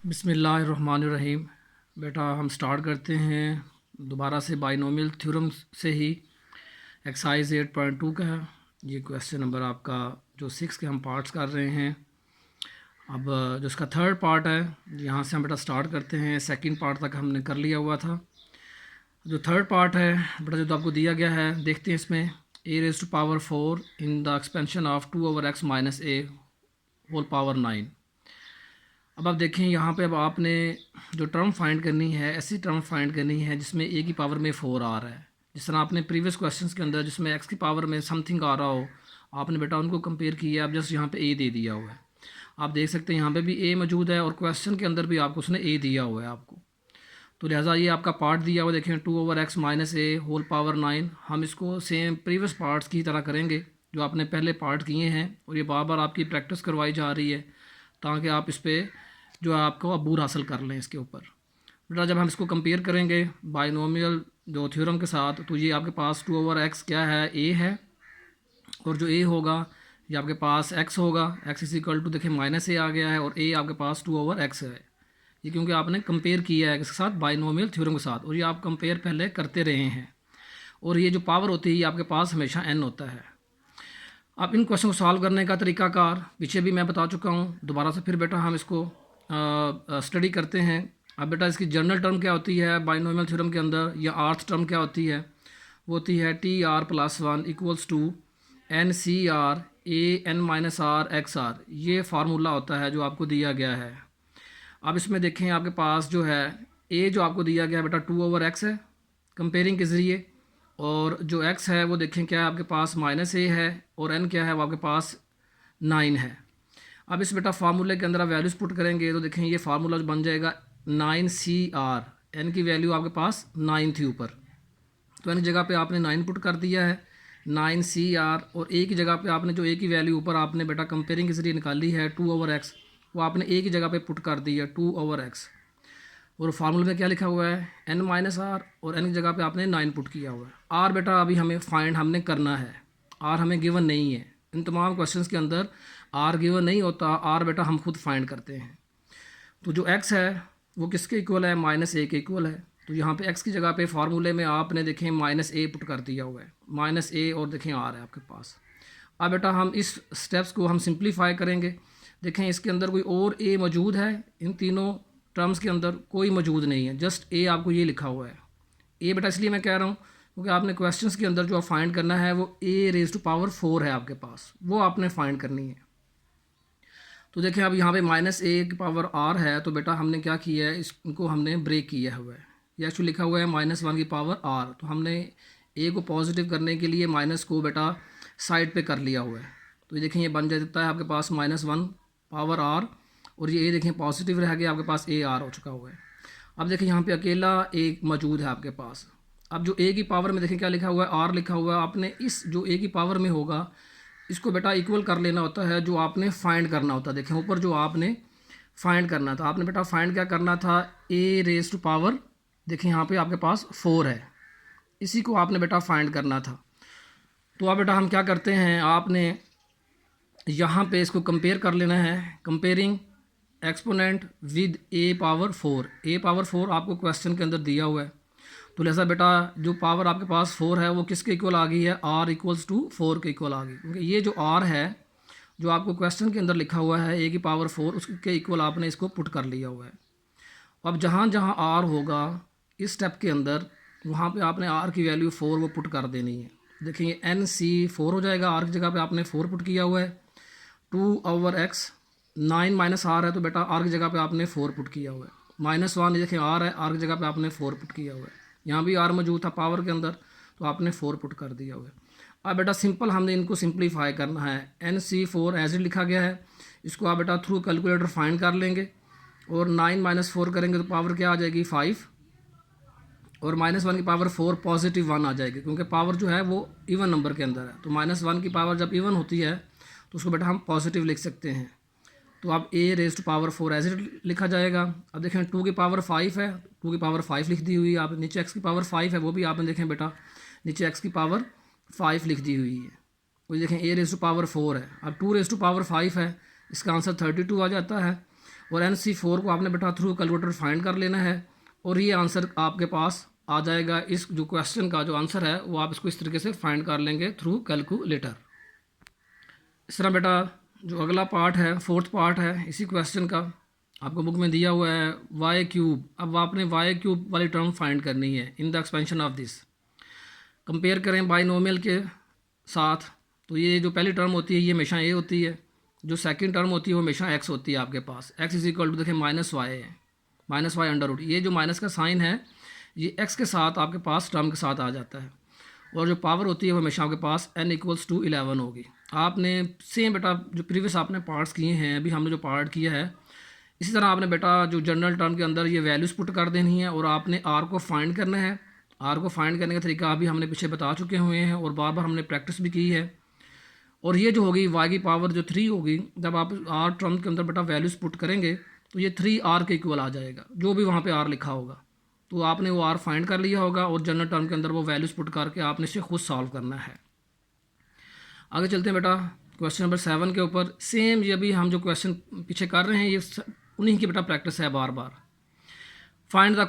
बिस्मिल्लाहिर्रहमानिर्रहीम। बेटा हम स्टार्ट करते हैं दोबारा से बाइनोमियल थ्योरम से ही। एक्सरसाइज 8.2 का है ये क्वेश्चन नंबर आपका जो 6 के हम पार्ट्स कर रहे हैं। अब जो इसका थर्ड पार्ट है यहाँ से हम बेटा स्टार्ट करते हैं। सेकंड पार्ट तक हमने कर लिया हुआ था। जो थर्ड पार्ट है बेटा जो आपको दिया गया है देखते हैं इसमें a⁴ in the expansion of 2/x minus a whole power 9। अब आप देखें यहाँ पे अब आपने जो टर्म फाइंड करनी है ऐसी टर्म फाइंड करनी है जिसमें a की पावर में 4 आ रहा है। जिस तरह आपने प्रीवियस क्वेश्चंस के अंदर जिसमें x की पावर में समथिंग आ रहा हो आपने बेटा उनको कंपेयर किया। अब जस्ट यहाँ पे a दे दिया हुआ है। आप देख सकते हैं यहाँ पे भी a मौजूद है और क्वेश्चन के अंदर भी आपको उसने a दिया हुआ है आपको। तो लिहाजा ये आपका पार्ट दिया हुआ देखें 2/x minus a whole power 9। हम इसको सेम प्रीवियस पार्ट्स की तरह करेंगे जो आपने पहले पार्ट किए हैं और ये बार बार आपकी प्रैक्टिस करवाई जा रही है ताकि आप इस पर जो है आपको अबूर हासिल कर लें इसके ऊपर। बेटा जब हम इसको कंपेयर करेंगे बाइनोमियल जो थ्योरम के साथ तो ये आपके पास 2/x क्या है a है और जो a होगा ये आपके पास x होगा। x इक्वल टू देखिए माइनस a आ गया है और a आपके पास 2/x है। ये क्योंकि आपने कंपेयर किया है इसके साथ बाइनोमियल थ्योरम के साथ और ये आप कंपेयर पहले करते रहे हैं। और ये जो पावर होती है ये आपके पास हमेशा n होता है। अब इन क्वेश्चन को सॉल्व करने का तरीकाकार पीछे भी मैं बता चुका हूँ। दोबारा से फिर बेटा हम इसको स्टडी करते हैं। अब बेटा इसकी जनरल टर्म क्या होती है बाइनोमियल थ्योरम के अंदर या आर्थ टर्म क्या होती है वो होती है TR+1 equals to NCR AN-R XR। ये फार्मूला होता है जो आपको दिया गया है। अब इसमें देखें आपके पास जो है a जो आपको दिया गया है बेटा 2/x है कंपेयरिंग के ज़रिए और जो x है वो देखें क्या है आपके पास -a है और n क्या है वो आपके पास 9 है। अब इस बेटा फार्मूले के अंदर आप वैल्यूज़ पुट करेंगे तो देखें ये फार्मूला बन जाएगा 9CR। n की वैल्यू आपके पास 9 थी ऊपर तो n की जगह पे आपने 9 पुट कर दिया है 9CR और a की जगह पे आपने जो a की वैल्यू ऊपर आपने बेटा कंपेयरिंग के जरिए निकाली है 2/x वो आपने a की जगह पे पुट कर दी है 2/x। और फार्मूले में क्या लिखा हुआ है n-r और n की जगह पे आपने 9 पुट किया हुआ है। r बेटा अभी हमें फाइंड हमने करना है। r हमें गिवन नहीं है इन तमाम क्वेश्चंस के अंदर r गिवन नहीं होता। r बेटा हम खुद फाइंड करते हैं। तो जो x है वो किसके इक्वल है -a के इक्वल है। तो यहाँ पे x की जगह पे फार्मूले में आपने देखें -a पुट कर दिया हुआ है -a और देखें r है आपके पास। अब बेटा हम इस स्टेप्स को हम सिंप्लीफाई करेंगे। देखें इसके अंदर कोई और a मौजूद है इन तीनों टर्म्स के अंदर कोई मौजूद नहीं है जस्ट a आपको ये लिखा हुआ है। a बेटा इसलिए मैं कह रहा हूँ क्योंकि आपने क्वेश्चंस के अंदर जो आप फाइंड करना है वो a⁴ है आपके पास वो आपने फाइंड करनी है। तो देखिए अब यहाँ पे -a की पावर r है तो बेटा हमने क्या किया है इसको हमने ब्रेक किया हुआ है। ये एक्चुअली लिखा हुआ है -1 की पावर r तो हमने a को पॉजिटिव करने के लिए माइनस को बेटा साइड पे कर लिया हुआ है। तो ये देखें ये बन जाता है आपके पास -1 पावर r और ये a देखें पॉजिटिव रह गया आपके पास a r हो चुका हुआ है। अब देखें यहाँ पे अकेला a मौजूद है आपके पास। अब जो a की पावर में देखें क्या लिखा हुआ है r लिखा हुआ है। आपने इस जो a की पावर में होगा इसको बेटा इक्वल कर लेना होता है जो आपने फाइंड करना होता है। देखें ऊपर जो आपने फाइंड करना था आपने बेटा फाइंड क्या करना था a⁴ देखें यहाँ पे आपके पास 4 है इसी को आपने बेटा फाइंड करना था। तो अब बेटा हम क्या करते हैं आपने यहाँ पे इसको कंपेयर कर लेना है कंपेयरिंग एक्सपोनेंट विद a⁴ आपको क्वेश्चन के अंदर दिया हुआ है। तो लिहाजा बेटा जो पावर आपके पास 4 है वो किसके इक्वल आ गई है r इक्वल्स टू 4 के इक्वल आ गई क्योंकि ये जो r है जो आपको क्वेश्चन के अंदर लिखा हुआ है a की पावर 4 उसके इक्वल आपने इसको पुट कर लिया हुआ है। अब जहाँ जहाँ r होगा इस स्टेप के अंदर वहाँ पे आपने r की वैल्यू 4 वो पुट कर देनी है। देखिए NC4 हो जाएगा r की जगह पे आपने 4 पुट किया हुआ है 2/x 9 -r है तो बेटा r की जगह पे आपने 4 पुट किया हुआ है -1 देखिए r है r की जगह पे आपने 4 पुट किया हुआ है। यहाँ भी r मौजूद था पावर के अंदर तो आपने 4 पुट कर दिया हुआ है। अब बेटा सिंपल हमने इनको सिंप्लीफाई करना है NC4 एज इट लिखा गया है इसको आप बेटा थ्रू कैलकुलेटर फाइंड कर लेंगे और 9 - 4 करेंगे तो पावर क्या आ जाएगी 5 और -1 की पावर 4 पॉजिटिव 1 आ जाएगी क्योंकि पावर जो है वो इवन नंबर के अंदर है। तो -1 की पावर जब इवन होती है तो उसको बेटा हम पॉजिटिव लिख सकते हैं। तो अब a⁴ एज इट लिखा जाएगा। अब देखें 2 की पावर 5 है 2 की पावर 5 लिख दी हुई है आप नीचे x की पावर 5 है वो भी आपने देखें बेटा नीचे x की पावर 5 लिख दी हुई है। तो देखें a⁴ है अब 2⁴ है इसका आंसर 32 आ जाता है और NC4 को आपने बेटा थ्रू कैलकुलेटर फाइंड कर लेना है और ये आंसर आपके पास आ जाएगा। इस जो क्वेश्चन का जो आंसर है वो आप इसको इस तरीके से फाइंड कर लेंगे थ्रू कैलकुलेटर। इस तरह बेटा जो अगला पार्ट है, फोर्थ पार्ट है इसी क्वेश्चन का, आपको बुक में दिया हुआ है वाई क्यूब। अब आपने वाई क्यूब वाली टर्म फाइंड करनी है in the expansion of this. Compare करें बाइनोमियल के साथ, तो ये जो पहली टर्म होती है ये हमेशा ए होती है, जो सेकंड टर्म होती है वो हमेशा एक्स होती है आपके पास। एक्स इज इक्वल टू देखें माइनस वाई है, माइनस वाई अंडर रूट। ये जो माइनस का साइन है ये एक्स के साथ आपके पास टर्म के साथ आ जाता है, और जो पावर होती है वो हमेशा आपके पास n इक्वल्स टू 11 होगी। आपने सेम बेटा जो प्रीवियस आपने पार्ट्स किए हैं, अभी हमने जो पार्ट किया है, इसी तरह आपने बेटा जो जनरल टर्म के अंदर ये वैल्यूज़ पुट कर देनी है और आपने आर को फाइंड करना है। आर को फाइंड करने का तरीका अभी हमने पीछे बता चुके हुए हैं और बार बार हमने प्रैक्टिस भी की है। और ये जो होगी वाई की पावर जो 3 होगी, जब आप आर टर्म के अंदर बेटा वैल्यूज़ पुट करेंगे तो ये 3r के इक्वल आ जाएगा, जो भी वहाँ पे r लिखा होगा। तो आपने वो r फाइंड कर लिया होगा और जनरल टर्म के अंदर वो वैल्यूज़ पुट करके आपने इसे खुद सॉल्व करना है। आगे चलते हैं बेटा क्वेश्चन नंबर 7 के ऊपर। सेम ये अभी हम जो क्वेश्चन पीछे कर रहे हैं ये उन्हीं की बेटा प्रैक्टिस है बार बार। Find the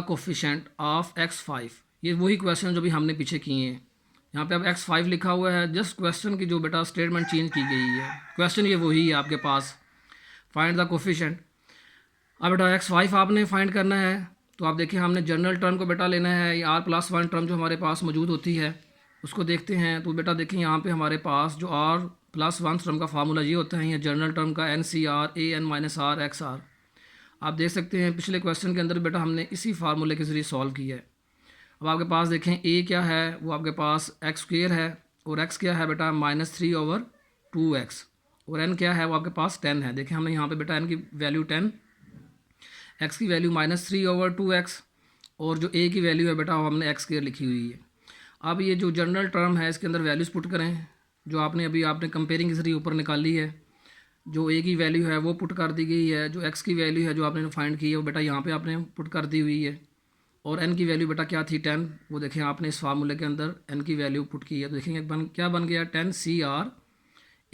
coefficient of x5। ये वही क्वेश्चन जो भी हमने पीछे किए हैं। यहाँ पे अब x5 लिखा हुआ है, जस्ट क्वेश्चन की जो बेटा स्टेटमेंट चेंज की गई है। क्वेश्चन ये वही है आपके पास, फाइंड द कोफिशेंट। अब बेटा x5 आपने फाइंड करना है, तो आप देखिए हमने जनरल टर्म को बेटा लेना है। ये r+1 टर्म जो हमारे पास मौजूद होती है उसको देखते हैं। तो बेटा देखिए यहाँ पे हमारे पास जो r+1 टर्म का फार्मूला ये होता है, ये जनरल टर्म का NCR an - r xr। आप देख सकते हैं पिछले क्वेश्चन के अंदर बेटा हमने इसी फार्मूले के ज़रिए सॉल्व किया है। अब आपके पास देखें a क्या है, वो आपके पास x² है, और x क्या है बेटा -3/2x, और n क्या है वो आपके पास 10 है। देखें हमने यहाँ पे बेटा n की वैल्यू 10, x की वैल्यू -3/2x, और जो a की वैल्यू है बेटा वो हमने x² लिखी हुई है। अब ये जो जनरल टर्म है इसके अंदर वैल्यूज़ पुट करें, जो आपने कंपेयरिंग के जरिए ऊपर निकाली है। जो a की वैल्यू है वो पुट कर दी गई है, जो x की वैल्यू है जो आपने फाइंड की है वो बेटा यहाँ पे आपने पुट कर दी हुई है, और n की वैल्यू बेटा क्या थी 10, वो देखें आपने इस फार्मूले के अंदर n की वैल्यू पुट की है। तो देखेंगे क्या बन गया 10CR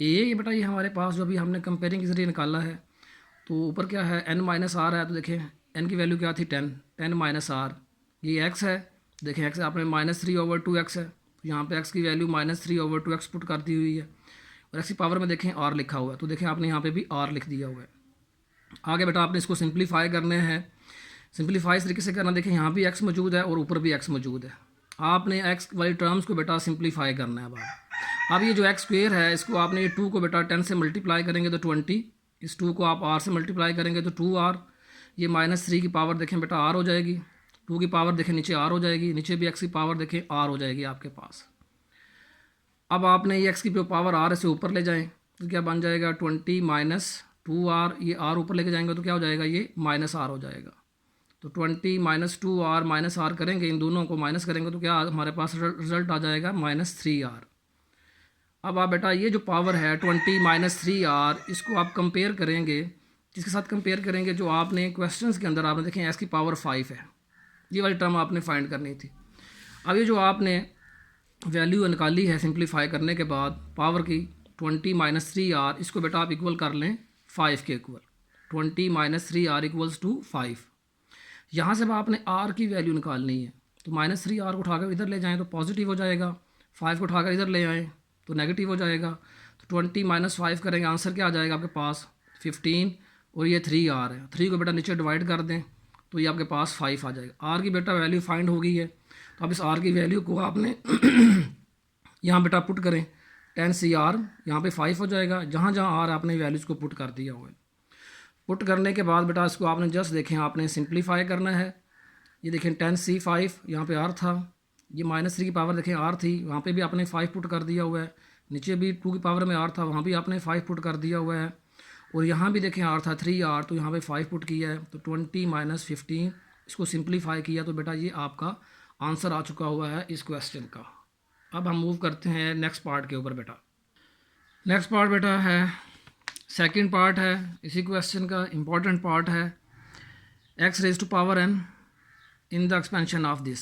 a। ये बेटा ये हमारे पास जो अभी हमने कंपेयरिंग के जरिए निकाला है, तो ऊपर क्या है n - r है, तो देखें n की वैल्यू क्या थी 10 - r, ये x है। देखें x आपने -3/2x है, तो यहाँ पे x की वैल्यू -3/2x पुट कर दी हुई है, और x की पावर में देखें r लिखा हुआ है, तो देखें आपने यहाँ पे भी r लिख दिया हुआ है। आगे बेटा आपने इसको सिंप्लीफाई करने हैं। सिंप्लीफाई इस तरीके से करना, देखें यहाँ भी x मौजूद है और ऊपर भी x मौजूद है। आपने x वाली टर्म्स को बेटा सिंप्लीफाई करना है। अब ये जो x² है इसको आपने ये 2 को बेटा 10 से मल्टीप्लाई करेंगे तो 20, इस 2 को आप r से मल्टीप्लाई करेंगे तो 2r, ये -3 की पावर देखें बेटा r हो जाएगी, 2 की पावर देखें नीचे r हो जाएगी, नीचे भी x की पावर देखें r हो जाएगी आपके पास। अब आपने ये x की पावर r से ऊपर ले जाएं तो क्या बन जाएगा 20 - 2r, ये r ऊपर लेके जाएंगे तो क्या हो जाएगा ये -r हो जाएगा। तो 20 - 2r -r करेंगे, इन दोनों को माइनस करेंगे तो क्या हमारे पास रिजल्ट आ जाएगा -3r। अब आप बेटा ये जो पावर है 20 - 3r, इसको आप कंपेयर करेंगे, किसके साथ कंपेयर करेंगे, जो आपने क्वेश्चंस के अंदर आपने देखें x की पावर 5 है, ये वाली टर्म आपने फाइंड करनी थी। अब ये जो आपने वैल्यू निकाली है सिंप्लीफाई करने के बाद पावर की 20 - 3r, इसको बेटा आप इक्वल कर लें 5 के इक्वल, 20 - 3r इक्वल्स टू 5। यहाँ से अब आपने r की वैल्यू निकालनी है, तो -3r को उठाकर इधर ले जाएं तो पॉजिटिव हो जाएगा, 5 को उठाकर इधर ले आएँ तो नेगेटिव हो जाएगा। तो 20 - 5 करेंगे, आंसर क्या आ जाएगा आपके पास 15, और ये 3r है, 3 को बेटा नीचे डिवाइड कर दें तो ये आपके पास 5 आ जाएगा। r की बेटा वैल्यू फाइंड हो गई है, तो अब इस r की वैल्यू को आपने यहाँ बेटा पुट करें 10CR, यहाँ पे 5 हो जाएगा, जहाँ जहाँ r आपने वैल्यूज़ को पुट कर दिया हुआ है। पुट करने के बाद बेटा इसको आपने जस्ट देखें आपने सिंप्लीफाई करना है। ये देखें 10C5 यहाँ पे r था, ये -3 की पावर देखें r थी, वहाँ पे भी आपने 5 पुट कर दिया हुआ है, नीचे भी 2 की पावर में r था, वहाँ भी आपने 5 पुट कर दिया हुआ है, और यहाँ भी देखें r था 3r, तो यहाँ पे 5 पुट किया है। तो 20 - 15 इसको सिंप्लीफाई किया तो बेटा ये आपका आंसर आ चुका हुआ है इस क्वेश्चन का। अब हम मूव करते हैं नेक्स्ट पार्ट के ऊपर। बेटा नेक्स्ट पार्ट बेटा है सेकंड पार्ट है इसी क्वेश्चन का, इम्पॉर्टेंट पार्ट है, x⁻n in the expansion of this.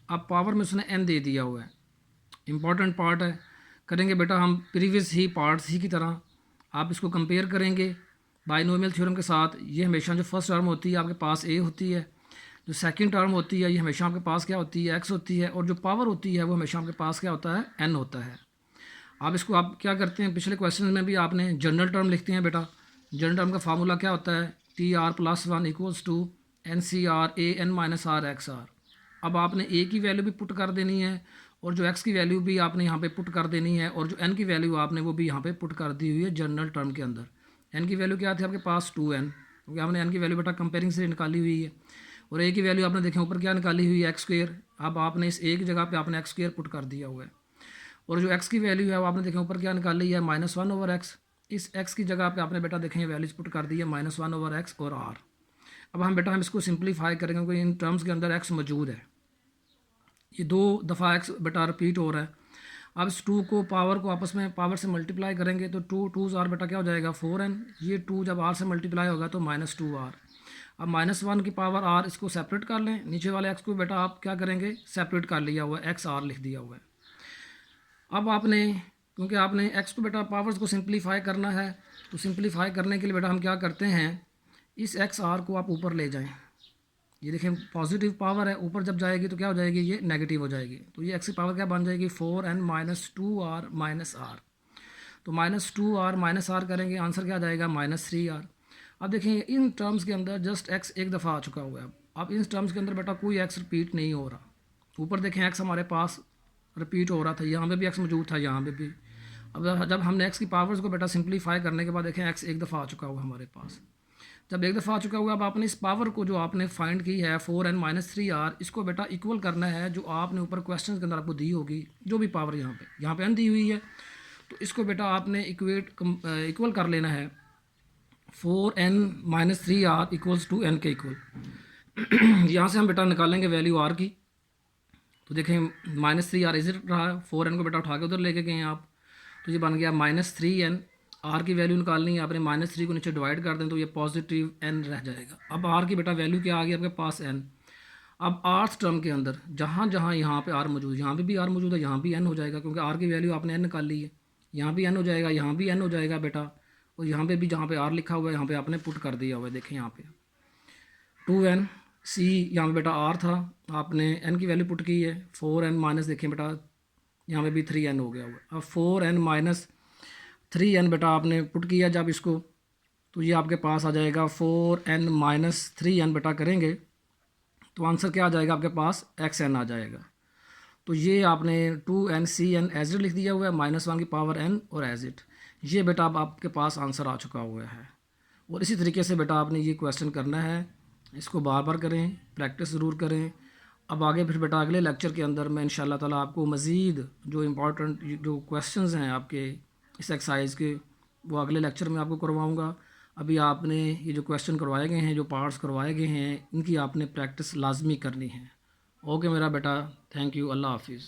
अब पावर में उसने n दे दिया हुआ है, इम्पॉर्टेंट पार्ट है। करेंगे बेटा हम प्रीवियस ही पार्ट्स ही की तरह, आप इसको कंपेयर करेंगे बाइनोमियल थ्योरम के साथ ये हमेशा जो फर्स्ट टर्म होती है आपके पास ए होती है, जो सेकंड टर्म होती है ये हमेशा आपके पास क्या होती है, एक्स होती है, और जो पावर होती है वो हमेशा आपके पास क्या होता है, एन होता है। आप इसको आप क्या करते हैं, पिछले क्वेश्चन में भी आपने जनरल टर्म लिखते हैं बेटा। जनरल टर्म का फार्मूला क्या होता है, T R plus one equals to N C R A N minus R X R. अब आपने ए की वैल्यू भी पुट कर देनी है और जो एक्स की वैल्यू भी आपने यहाँ पे पुट कर देनी है, और जो एन की वैल्यू आपने वो भी यहाँ पे पुट कर दी हुई है जनरल टर्म के अंदर। एन की वैल्यू क्या थी आपके पास 2n, क्योंकि आपने एन की वैल्यू बेटा कंपेयरिंग से निकाली हुई है, और ए की वैल्यू आपने देखें ऊपर क्या निकाली हुई है, एक्स स्क्वेयर। अब आपने इस ए की जगह पे आपने एक्स स्क्वेयर पुट कर दिया हुआ है, और जो एक्स की वैल्यू है वो आपने देखें ऊपर क्या निकाली है, -1/x। इस एक्स की जगह पे आपने बेटा देखें वैल्यूज पुट कर दी है -1/x और r। अब हम बेटा हम इसको सिंप्लीफाई करेंगे क्योंकि इन टर्म्स के अंदर x मौजूद है, ये 2 दफ़ा x बेटा रिपीट हो रहा है। अब इस 2 को पावर को आपस में पावर से मल्टीप्लाई करेंगे तो 2 बेटा क्या हो जाएगा 4n। ये 2 जब r से मल्टीप्लाई होगा तो -2r। अब -1 की पावर r, इसको सेपरेट कर लें, नीचे वाले x को बेटा आप क्या करेंगे, सेपरेट कर लिया हुआ है, x r लिख दिया हुआ है। अब आपने क्योंकि आपने x को बेटा पावर्स को सिंप्लीफाई करना है, तो सिंप्लीफाई करने के लिए बेटा हम क्या करते हैं, इस एक्स आर को आप ऊपर ले जाएं। ये देखें पॉजिटिव पावर है, ऊपर जब जाएगी तो क्या हो जाएगी, ये नेगेटिव हो जाएगी, तो ये एक्स की पावर क्या बन जाएगी 4n - 2r - r। तो -2r - r करेंगे, आंसर क्या आ जाएगा -3r। अब देखें इन टर्म्स के अंदर जस्ट x एक दफ़ा आ चुका हुआ है। अब इन टर्म्स के अंदर बेटा कोई x रिपीट नहीं हो रहा। ऊपर देखें x हमारे पास रिपीट हो रहा था, यहाँ पे भी x मौजूद था, यहाँ पे भी। अब जब हमने x की पावर्स को बेटा सिंप्लीफाई करने के बाद देखें x एक दफ़ा आ चुका हुआ हमारे पास। जब एक दफ़ा आ चुका हुआ, अब आपने इस पावर को जो आपने फाइंड की है 4n - 3r, इसको बेटा इक्वल करना है जो आपने ऊपर क्वेश्चन के अंदर आपको दी होगी, जो भी पावर यहाँ पे n दी हुई है, तो इसको बेटा आपने इक्वल कर लेना है 4n - 3r = n के इक्वल। यहाँ से हम बेटा निकालेंगे वैल्यू r की, तो देखें -3r इज रहा है, 4n को बेटा उठा के उधर लेके गए हैं आप, तो ये बन गया -3n। आर की वैल्यू निकालनी है आपने, -3 को नीचे डिवाइड कर दें तो ये पॉजिटिव n रह जाएगा। अब आर की बेटा वैल्यू क्या आ गई आपके पास n। अब आर्थ टर्म के अंदर जहाँ जहाँ यहाँ पे आर मौजूद, यहाँ पे भी आर मौजूद है, यहाँ भी n हो जाएगा, क्योंकि आर की वैल्यू आपने n निकाल ली है। यहाँ भी n हो जाएगा, यहाँ भी n हो जाएगा बेटा, और यहाँ पे भी जहाँ पे आर लिखा हुआ है यहाँ पे आपने पुट कर दिया हुआ है। देखें यहाँ पे 2n c, यहाँ पे बेटा r था, आपने n की वैल्यू पुट की है, 4n माइनस देखें बेटा यहाँ पे भी 3n हो गया हुआ है। अब 4n - 3n बेटा आपने पुट किया जब इसको, तो ये आपके पास आ जाएगा 4n - 3n बेटा करेंगे तो आंसर क्या आ जाएगा आपके पास, xn आ जाएगा। तो ये आपने 2n cn एज इट लिख दिया हुआ है, -1 की पावर n और एज इट, ये बेटा अब आपके पास आंसर आ चुका हुआ है। और इसी तरीके से बेटा आपने ये क्वेश्चन करना है, इसको बार बार करें, प्रैक्टिस ज़रूर करें। अब आगे फिर बेटा अगले लेक्चर के अंदर मैं इंशाल्लाह ताला आपको मज़ीद जो इम्पोर्टेंट जो क्वेश्चंस हैं आपके इस एक्सरसाइज के, वो अगले लेक्चर में आपको करवाऊंगा। अभी आपने ये जो क्वेश्चन करवाए गए हैं, जो पार्ट्स करवाए गए हैं, इनकी आपने प्रैक्टिस लाजमी करनी है। ओके मेरा बेटा, थैंक यू, अल्लाह हाफिज़।